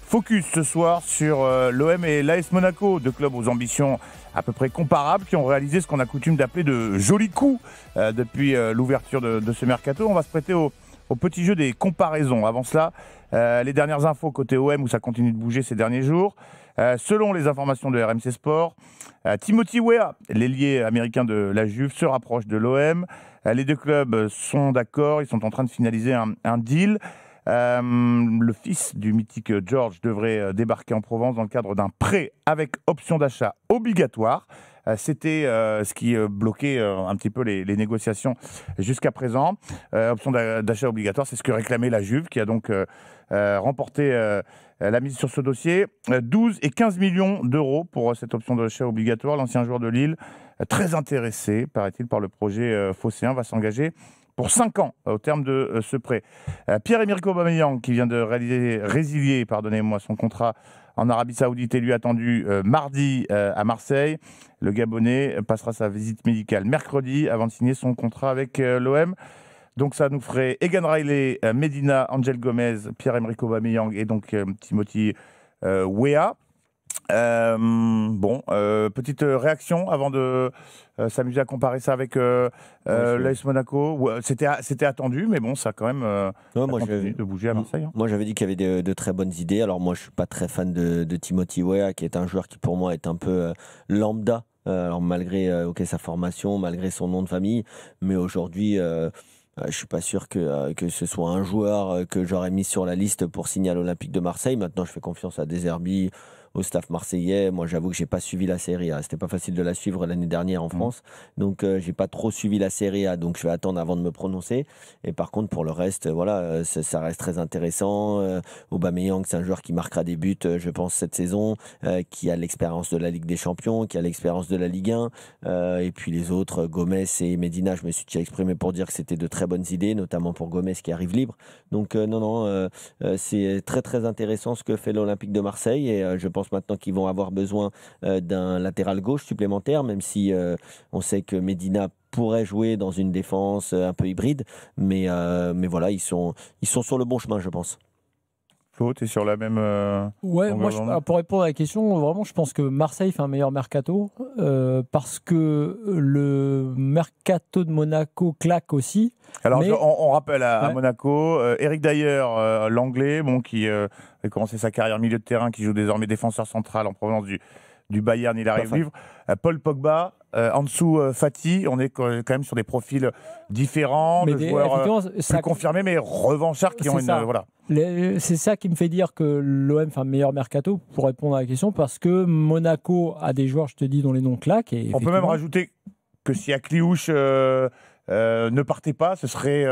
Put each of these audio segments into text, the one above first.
Focus ce soir sur l'OM et l'AS Monaco, deux clubs aux ambitions à peu près comparables qui ont réalisé ce qu'on a coutume d'appeler de jolis coups depuis l'ouverture de ce mercato. On va se prêter au petit jeu des comparaisons. Avant cela, les dernières infos côté OM où ça continue de bouger ces derniers jours. Selon les informations de RMC Sport, Timothy Weah, l'ailier américain de la Juve, se rapproche de l'OM. Les deux clubs sont d'accord, ils sont en train de finaliser un deal. Le fils du mythique George devrait débarquer en Provence dans le cadre d'un prêt avec option d'achat obligatoire. C'était ce qui bloquait un petit peu les négociations jusqu'à présent. Option d'achat obligatoire, c'est ce que réclamait la Juve, qui a donc remporté la mise sur ce dossier. 12 et 15 millions d'euros pour cette option d'achat obligatoire. L'ancien joueur de Lille, très intéressé, paraît-il, par le projet phocéen, va s'engager pour 5 ans au terme de ce prêt. Pierre-Emerick Aubameyang, qui vient de résilier son contrat en Arabie Saoudite, est lui attendu mardi à Marseille. Le Gabonais passera sa visite médicale mercredi avant de signer son contrat avec l'OM. Donc ça nous ferait Egan Riley, Medina, Angel Gomez, Pierre-Emerick Aubameyang et donc Timothy Weah. Petite réaction avant de s'amuser à comparer ça avec l'AS Monaco. C'était attendu, mais bon, ça a quand même continué de bouger à Marseille. Moi, j'avais dit qu'il y avait de très bonnes idées. Alors moi, je suis pas très fan de Timothy Weah, qui est un joueur qui pour moi est un peu lambda. Alors malgré sa formation, malgré son nom de famille, mais aujourd'hui. Je suis pas sûr que ce soit un joueur que j'aurais mis sur la liste pour signer à l'Olympique de Marseille. Maintenant, je fais confiance à De Zerbi, au staff marseillais. Moi, j'avoue que j'ai pas suivi la Serie A. C'était pas facile de la suivre l'année dernière en France. Donc, j'ai pas trop suivi la Serie A. Donc, je vais attendre avant de me prononcer. Et par contre, pour le reste, ça reste très intéressant. Aubameyang, c'est un joueur qui marquera des buts, je pense, cette saison, qui a l'expérience de la Ligue des Champions, qui a l'expérience de la Ligue 1. Et puis les autres, Gomez et Medina, je me suis déjà exprimé pour dire que c'était de très bonnes idées, notamment pour Gomez qui arrive libre. Donc, c'est très, très intéressant ce que fait l'Olympique de Marseille. Et je pense maintenant qu'ils vont avoir besoin d'un latéral gauche supplémentaire, même si on sait que Medina pourrait jouer dans une défense un peu hybride, mais voilà, ils sont sur le bon chemin, je pense. Flo, tu es sur la même... moi, pour répondre à la question, vraiment, je pense que Marseille fait un meilleur mercato, parce que le mercato de Monaco claque aussi. Alors, on rappelle à Monaco, Eric Dyer, l'anglais, qui a commencé sa carrière milieu de terrain, qui joue désormais défenseur central en provenance du Bayern, il arrive vivre. Paul Pogba, Ansu Fati, on est quand même sur des profils différents, de joueurs plus confirmés, mais revanchards qui ont une... Voilà. C'est ça qui me fait dire que l'OM fait un meilleur mercato, pour répondre à la question, parce que Monaco a des joueurs, je te dis, dont les noms claquent. Et on peut même rajouter que si Akliouche ne partait pas, ce serait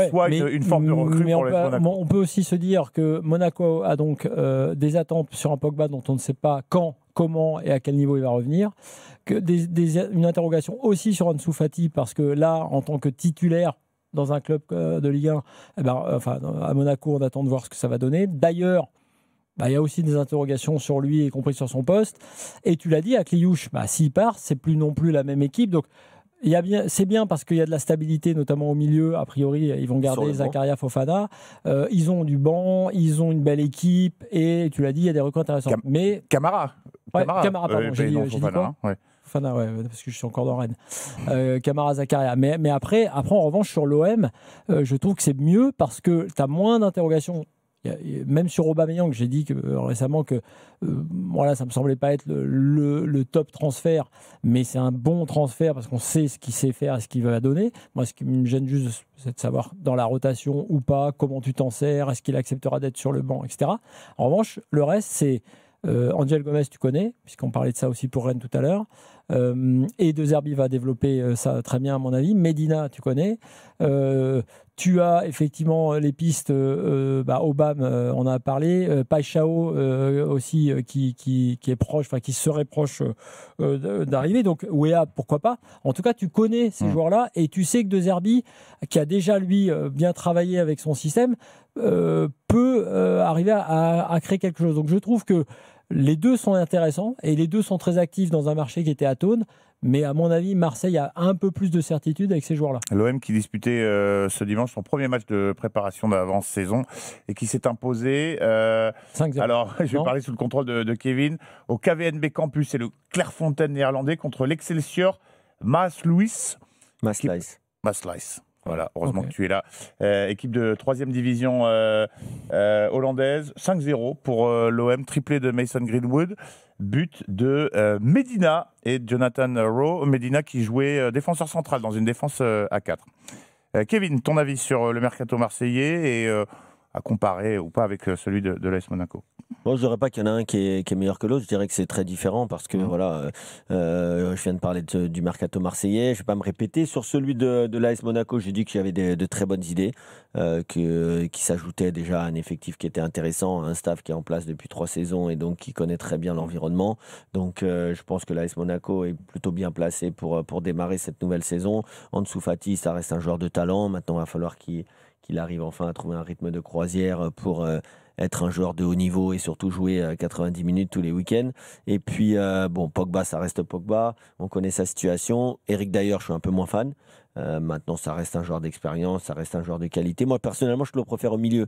soi une forme de recrue pour Monaco. On peut aussi se dire que Monaco a donc des attentes sur un Pogba dont on ne sait pas quand, comment et à quel niveau il va revenir, que une interrogation aussi sur Ansu Fati, parce que là, en tant que titulaire dans un club de Ligue 1, à Monaco, on attend de voir ce que ça va donner. D'ailleurs, il y a aussi des interrogations sur lui, y compris sur son poste. Et tu l'as dit, Akliouche, s'il part, c'est plus non plus la même équipe. Donc, c'est bien parce qu'il y a de la stabilité, notamment au milieu. A priori, ils vont garder Zakaria, Fofana. Ils ont du banc, ils ont une belle équipe. Et tu l'as dit, il y a des recrues intéressantes. Mais Camara, pardon, j'ai dit quoi Fofana, parce que je suis encore dans Rennes. Camara, Zakaria. Mais après, en revanche, sur l'OM, je trouve que c'est mieux parce que tu as moins d'interrogations. Même sur Aubameyang, j'ai dit récemment que ça me semblait pas être le top transfert, mais c'est un bon transfert parce qu'on sait ce qu'il sait faire et ce qu'il va donner. Moi, ce qui me gêne juste, c'est de savoir dans la rotation ou pas, comment tu t'en sers, est-ce qu'il acceptera d'être sur le banc, etc. En revanche, le reste, c'est Angel Gomez, tu connais, puisqu'on parlait de ça aussi pour Rennes tout à l'heure. Et De Zerbi va développer ça très bien à mon avis. Medina, tu connais. Tu as effectivement les pistes. Aubame, on en a parlé. Paixão aussi qui est proche, qui serait proche d'arriver. Donc Weah, pourquoi pas. En tout cas, tu connais ces joueurs-là et tu sais que De Zerbi, qui a déjà lui bien travaillé avec son système, peut arriver à créer quelque chose. Donc je trouve que les deux sont intéressants et les deux sont très actifs dans un marché qui était atone. Mais à mon avis, Marseille a un peu plus de certitude avec ces joueurs-là. L'OM qui disputait ce dimanche son premier match de préparation d'avance-saison et qui s'est imposé. 5-0. Alors, je vais parler sous le contrôle de Kevin. Au KVNB Campus, c'est le Clairefontaine néerlandais contre l'Excelsior Maasluis. Maasluis. Voilà, heureusement que tu es là. Équipe de 3e division hollandaise. 5-0 pour l'OM, triplé de Mason Greenwood. But de Medina et Jonathan Rowe. Medina qui jouait défenseur central dans une défense à 4. Kevin, ton avis sur le mercato marseillais et à comparer ou pas avec celui de l'AS Monaco? Bon, je ne dirais pas qu'il y en a un qui est meilleur que l'autre, je dirais que c'est très différent parce que je viens de parler du mercato marseillais, je ne vais pas me répéter. Sur celui de l'AS Monaco, j'ai dit qu'il y avait de très bonnes idées qui s'ajoutaient déjà à un effectif qui était intéressant, un staff qui est en place depuis 3 saisons et donc qui connaît très bien l'environnement. Donc je pense que l'AS Monaco est plutôt bien placé pour démarrer cette nouvelle saison. Ansu Fati, ça reste un joueur de talent, maintenant il va falloir qu'il arrive enfin à trouver un rythme de croisière pour être un joueur de haut niveau et surtout jouer 90 minutes tous les week-ends. Et puis, Pogba, ça reste Pogba. On connaît sa situation. Eric, d'ailleurs, je suis un peu moins fan. Maintenant, ça reste un joueur d'expérience, ça reste un joueur de qualité. Moi, personnellement, je le préfère au milieu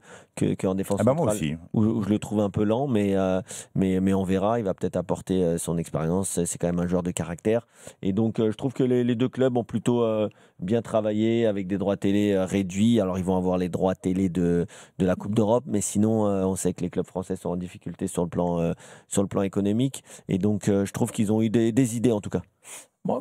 qu'en défense centrale. Moi aussi. Où je le trouve un peu lent, mais on verra. Il va peut-être apporter son expérience. C'est quand même un joueur de caractère. Et donc, je trouve que les deux clubs ont plutôt bien travaillé avec des droits télé réduits. Alors, ils vont avoir les droits télé de la Coupe d'Europe, mais sinon, on sait que les clubs français sont en difficulté sur le plan économique. Et donc, je trouve qu'ils ont eu des idées, en tout cas. Moi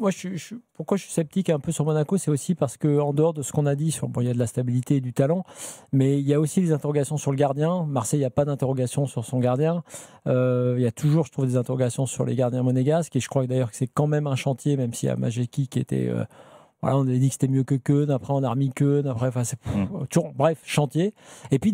pourquoi je suis sceptique un peu sur Monaco, c'est aussi parce qu'en dehors de ce qu'on a dit, il y a de la stabilité et du talent, mais il y a aussi des interrogations sur le gardien. Marseille, il n'y a pas d'interrogation sur son gardien. Il y a toujours, je trouve, des interrogations sur les gardiens monégasques, et je crois d'ailleurs que c'est quand même un chantier, même s'il y a Majeki qui était... on avait dit que c'était mieux que Keun, après on a remis Keun, après, bref, chantier. Et puis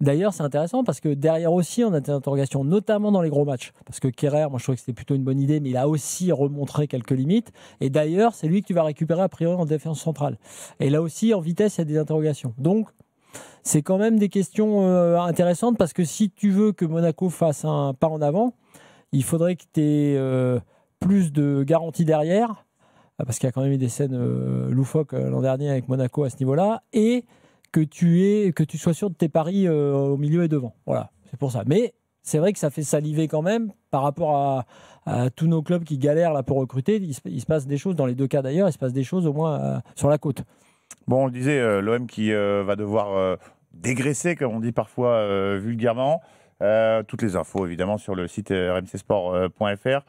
D'ailleurs, c'est intéressant parce que derrière aussi, on a des interrogations, notamment dans les gros matchs. Parce que Kerrer, moi je trouvais que c'était plutôt une bonne idée, mais il a aussi remontré quelques limites. Et d'ailleurs, c'est lui que tu vas récupérer a priori en défense centrale. Et là aussi, en vitesse, il y a des interrogations. Donc, c'est quand même des questions intéressantes parce que si tu veux que Monaco fasse un pas en avant, il faudrait que tu aies plus de garanties derrière, parce qu'il y a quand même eu des scènes loufoques l'an dernier avec Monaco à ce niveau-là, et que tu sois sûr de tes paris au milieu et devant. Voilà, c'est pour ça. Mais c'est vrai que ça fait saliver quand même par rapport à tous nos clubs qui galèrent là pour recruter. Il se passe des choses, dans les deux cas d'ailleurs, il se passe des choses au moins sur la côte. Bon, on le disait, l'OM qui va devoir dégraisser, comme on dit parfois vulgairement. Toutes les infos, évidemment, sur le site rmcsport.fr.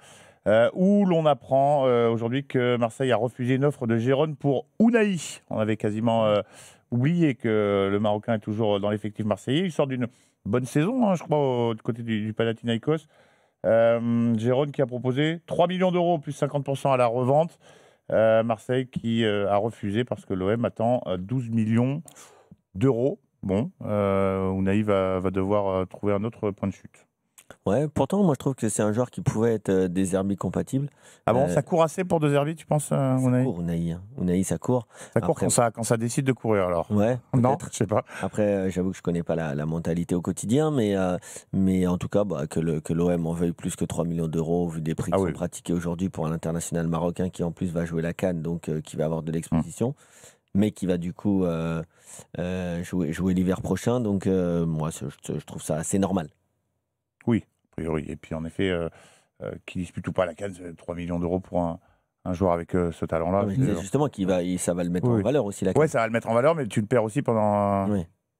Où l'on apprend aujourd'hui que Marseille a refusé une offre de Gérone pour Unai. On avait quasiment oublié que le Marocain est toujours dans l'effectif marseillais. Il sort d'une bonne saison, je crois, du côté du Panathinaikos. Gérone qui a proposé 3 millions d'euros plus 50% à la revente. Marseille qui a refusé parce que l'OM attend 12 millions d'euros. Bon, Unai va devoir trouver un autre point de chute. Ouais, pourtant, moi je trouve que c'est un joueur qui pouvait être De Zerbi compatible. Ah bon, ça court assez pour De Zerbi, tu penses, Unai? Unai, ça court. Ça court après, quand ça décide de courir, alors. Ouais, non, je sais pas. Après, j'avoue que je connais pas la mentalité au quotidien, mais en tout cas, que l'OM en veuille plus que 3 millions d'euros, vu des prix qui sont pratiqués aujourd'hui pour un international marocain qui en plus va jouer la CAN, donc qui va avoir de l'exposition. Mais qui va du coup jouer l'hiver prochain. Donc, moi, je trouve ça assez normal. Oui, a priori. Et puis, en effet, qui dispute ou pas la CAN, 3 millions d'euros pour un joueur avec ce talent-là. Justement, ça va le mettre en valeur aussi, la CAN. Oui, ça va le mettre en valeur, mais tu le perds aussi pendant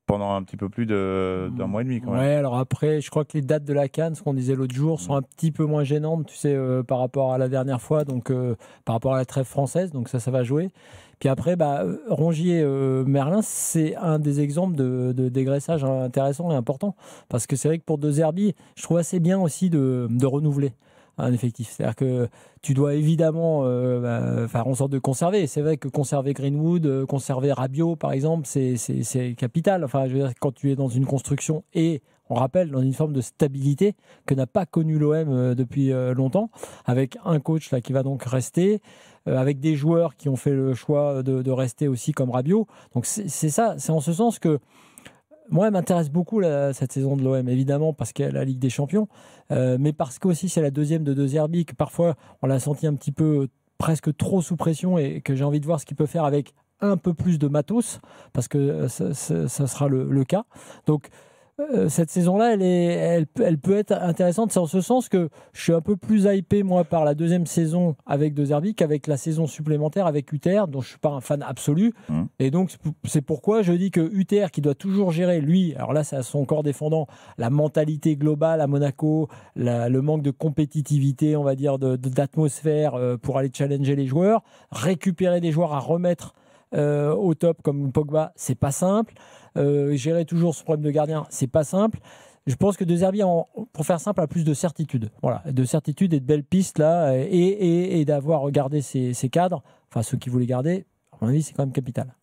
un petit peu plus d'un mois et demi. Quand même. Ouais, alors après, je crois que les dates de la CAN, ce qu'on disait l'autre jour, sont un petit peu moins gênantes, tu sais, par rapport à la dernière fois, donc par rapport à la trêve française, donc ça va jouer. Puis après, Rongier-Merlin, c'est un des exemples de dégraissage intéressant et important, parce que c'est vrai que pour De Zerbi, je trouve assez bien aussi de renouveler un effectif. C'est-à-dire que tu dois évidemment faire en sorte de conserver. C'est vrai que conserver Greenwood, conserver Rabiot, par exemple, c'est capital. Enfin, je veux dire, quand tu es dans une construction et, on rappelle, dans une forme de stabilité que n'a pas connu l'OM depuis longtemps, avec un coach là qui va donc rester, avec des joueurs qui ont fait le choix de rester aussi comme Rabiot. Donc c'est ça, c'est en ce sens que Moi, elle m'intéresse beaucoup cette saison de l'OM, évidemment, parce qu'elle a la Ligue des Champions, mais parce qu'aussi c'est la deuxième de De Zerbi, que parfois on l'a senti un petit peu presque trop sous pression et que j'ai envie de voir ce qu'il peut faire avec un peu plus de matos, parce que ça sera le cas. Donc, cette saison-là, elle peut être intéressante. C'est en ce sens que je suis un peu plus hypé, moi, par la deuxième saison avec De Zerbi qu'avec la saison supplémentaire avec UTR, dont je ne suis pas un fan absolu. Et donc, c'est pourquoi je dis que UTR, qui doit toujours gérer, lui, alors là, c'est à son corps défendant, la mentalité globale à Monaco, le manque de compétitivité, on va dire, d'atmosphère pour aller challenger les joueurs, récupérer des joueurs à remettre au top comme Pogba, c'est pas simple. Gérer toujours ce problème de gardien, c'est pas simple. Je pense que De Zerbi, pour faire simple, a plus de certitude. Voilà, de certitude et de belles pistes là, et d'avoir regardé ses cadres, enfin ceux qui voulaient garder, à mon avis, c'est quand même capital.